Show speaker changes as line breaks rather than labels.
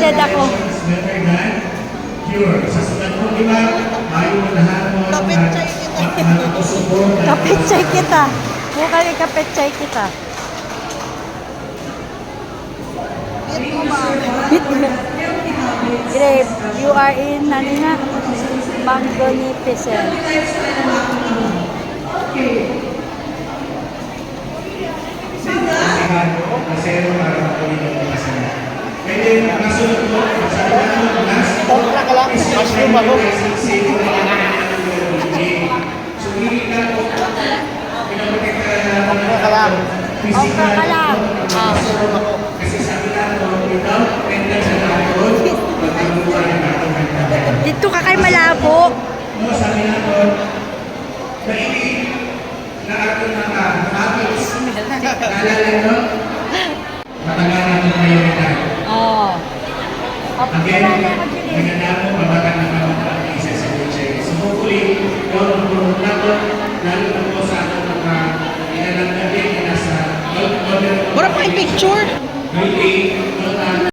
Excited ako.
Better than cure. Sa sulat mo, di ba? Ayaw mo lahat mo magpapasupport.
Kapitsay kita. Bukal yung kapitsay kita. Grape, you are in, ano nga? Magnificent.
Masero para makawin ang kasama. Pwede nasunod mo, sabi natin, last
Kontra ka lang, mushroom ako.
So, hindi ka po, pinaprotekta
Kontra ka lang.
Okra ka lang.
Mushroom ako.
Kasi sabi natin, without mental sa nakon, magkakuha ng atong mental.
Dito ka kay Malabo.
No, sabi natin, mainit na ating mga habits. Naalala nyo? Matagal natin prioridad.
Oo.
Again, maganda mo, mabagat na mga isa sa future. So hopefully, yun ang puro nato, lalo na po sa ating mga inalang natin na nasa
Mura pa yung picture.
grade 8,